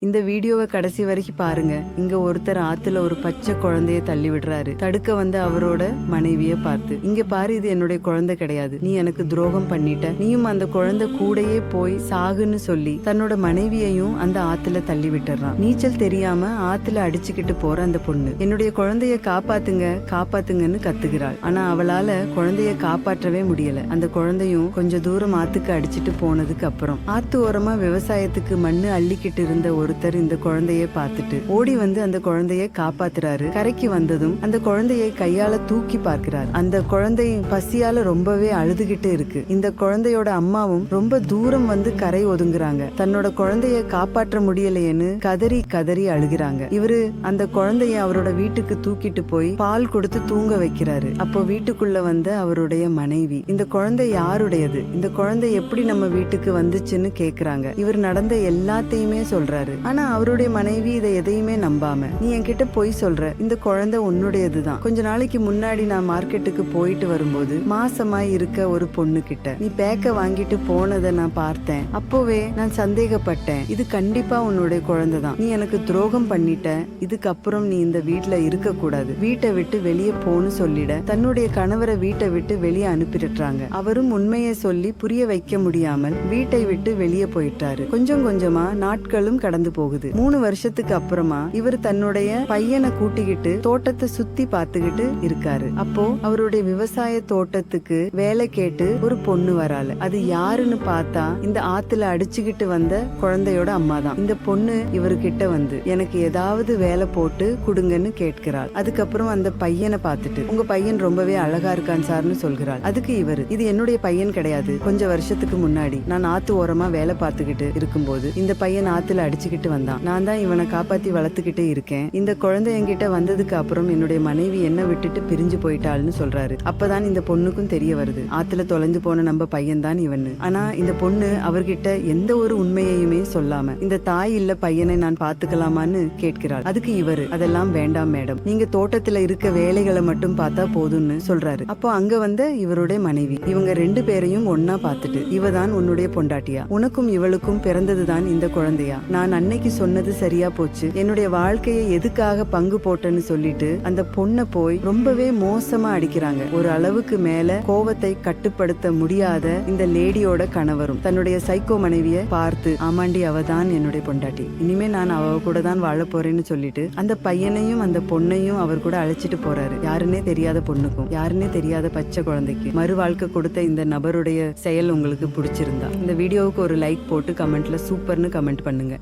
இந்த வீடியோவை கடைசி வரைக்கும் பாருங்க. இங்க ஒருத்தர் ஆத்துல ஒரு பச்சை குழந்தைய தள்ளி விடுறாரு. தடுக்க வந்த அவரோட மனைவிய பார்த்து, இங்க பாரு, இது என்னுடைய குழந்தை கிடையாது, நீ எனக்கு துரோகம் பண்ணிட்ட, நீயும் அந்த குழந்தை கூடயே போய் சாகுன்னு சொல்லி தன்னோட மனைவியையும் அந்த ஆத்துல தள்ளி விட்டுறான். நீச்சல் தெரியாம ஆத்துல அடிச்சுக்கிட்டு போற அந்த பொண்ணு என்னுடைய குழந்தைய காப்பாத்துங்க காப்பாத்துங்கன்னு கத்துகிறாள். ஆனா அவளால குழந்தைய காப்பாற்றவே முடியல. அந்த குழந்தையும் கொஞ்சம் தூரம் ஆத்துக்கு அடிச்சிட்டு போனதுக்கு அப்புறம் ஆத்து ஓரமா விவசாயத்துக்கு மண்ணு அள்ளிக்கிட்டு இருந்த ஒருத்தர் இந்த குழந்தைய பார்த்துட்டு ஓடி வந்து அந்த குழந்தைய காப்பாத்துறாரு. கரைக்கு வந்ததும் அந்த குழந்தையை கையால தூக்கி பார்க்கிறார். அந்த குழந்தை பசியால ரொம்பவே அழுதுகிட்டு இருக்கு. இந்த குழந்தையோட அம்மாவும் ரொம்ப தூரம் வந்து கரை ஒதுங்குறாங்க. தன்னோட குழந்தைய காப்பாற்ற முடியலையேன்னு கதறி கதறி அழுகிறாங்க. இவரு அந்த குழந்தைய அவரோட வீட்டுக்கு தூக்கிட்டு போய் பால் கொடுத்து தூங்க வைக்கிறாரு. அப்போ வீட்டுக்குள்ள வந்த அவருடைய மனைவி, இந்த குழந்தை யாருடையது, இந்த குழந்தை எப்படி நம்ம வீட்டுக்கு வந்துச்சுன்னு கேக்குறாங்க. இவர் நடந்த எல்லாத்தையுமே சொல்றாரு. ஆனா அவருடைய மனைவி இதை எதையுமே நம்பாம, நீ என்கிட்ட பொய் சொல்ற, இந்த குழந்தை உன்னுடையதுதான். கொஞ்ச நாளைக்கு முன்னாடி நான் மார்க்கெட்டுக்கு போயிட்டு வரும்போது மாசமாய் இருக்க ஒரு பொண்ணு கிட்ட நீ பேக்க வாங்கிட்டு போனதை நான் பார்த்தேன். அப்போவே நான் சந்தேகப்பட்டேன், இது கண்டிப்பா உன்னுடைய குழந்தை தான். நீ எனக்கு துரோகம் பண்ணிட்ட, இதுக்கப்புறம் நீ இந்த வீட்டுல இருக்க கூடாது, வீட்டை விட்டு வெளியே போன்னு சொல்லிட தன்னுடைய கணவரை வீட்டை விட்டு வெளியே அனுப்பிடுறாங்க. அவரும் உண்மையை சொல்லி புரிய வைக்க முடியாமல் வீட்டை விட்டு வெளியே போயிட்டாரு. கொஞ்சம் கொஞ்சமா நாட்களும் கடந்து போகுது. 3 வருஷத்துக்கு அப்புறமா இவர் தன்னுடைய பையனை கூட்டிக்கிட்டு தோட்டத்தை சுத்தி பார்த்துக்கிட்டு இருக்காரு. அப்போ அவருடைய விவசாய தோட்டத்துக்கு வேலை கேட்டு ஒரு பொண்ணு வரால. அது யாருன்னு பார்த்தா இந்த ஆத்துல அடிச்சுக்கிட்டு வந்த குழந்தையோட அம்மா தான். இந்த பொண்ணு இவர்கிட்ட வந்து எனக்கு ஏதாவது வேலை போட்டு கொடுங்கன்னு கேட்கிறாள். அதுக்கப்புறம் அந்த பையனை பார்த்துட்டு, உங்க பையன் ரொம்பவே அழகா இருக்கான் சார்னு சொல்கிறாள். அதுக்கு இவரு, இது என்னுடைய பையன் கிடையாது, கொஞ்சம் வருஷத்துக்கு முன்னாடி நான் ஆத்து ஓரமா வேலை பார்த்துக்கிட்டு இருக்கும்போது இந்த பையன் ஆத்துல அடிச்சுக்கிட்டு வந்தான், நான் தான் இவனை காப்பாத்தி வளர்த்துக்கிட்டே இருக்கேன். இந்த குழந்தை என்கிட்ட வந்ததுக்கு அப்புறம் என்னுடைய மனைவி என்ன விட்டுட்டு பிரிஞ்சு போயிட்டாள்னு சொல்றாரு. அப்பதான் இந்த பொண்ணுக்கும் தெரிய வருது, ஆத்துல தொலைஞ்சு போன நம்ம பையன் தான் இவன்னு. ஆனா இந்த பொண்ணு அவர்கிட்ட எந்த ஒரு உண்மையையுமே சொல்லாம இந்த தாய் இல்ல பையனை நான் பாத்துக்கலாமான்னு கேட்கிறாள். அதுக்கு இவரு, அதெல்லாம் வேண்டாம் மேடம், நீங்க தோட்டத்துல இருக்க வேலைகளை மட்டும் பார்த்தா போதும்னு சொல்றாரு. அப்போ அங்க வந்த இவருடைய மனைவி, இவங்க 2 பேரையும் ஒன்னா பார்த்துட்டு, இவதான் உன்னுடைய பொண்டாட்டியா, உனக்கும் இவளுக்கும் பிறந்ததுதான் இந்த குழந்தையா, நான் அன்னைக்கு சொன்னது சரியா போச்சு, என்னுடைய வாழ்க்கையை எதுக்காக பங்கு போட்டேன்னு சொல்லிட்டு அந்த பொண்ணை போய் ரொம்பவே மோசமா அடிக்கிறாங்க. ஒரு அளவுக்கு மேல கோவத்தை கட்டுப்படுத்த முடியாத இந்த லேடியோட கணவரும் தன்னுடைய சைக்கோ மனைவிய பார்த்து, ஆமாண்டி அவதான் என்னுடைய பொண்டாட்டி, இனிமே நான் அவ கூட தான் வாழ போறேன்னு சொல்லிட்டு அந்த பையனையும் அந்த பொண்ணையும் அவர் கூட அழைச்சிட்டு போறாரு. யாருன்னே தெரியாத பொண்ணுக்கும் யாருன்னே தெரியாத பச்சை குழந்தைக்கு மறு வாழ்க்கை கொடுத்த இந்த நபருடைய செயல் உங்களுக்கு பிடிச்சிருந்தா இந்த வீடியோவுக்கு ஒரு லைக் போட்டு கமெண்ட்ல சூப்பர்னு கமெண்ட் பண்ணுங்க.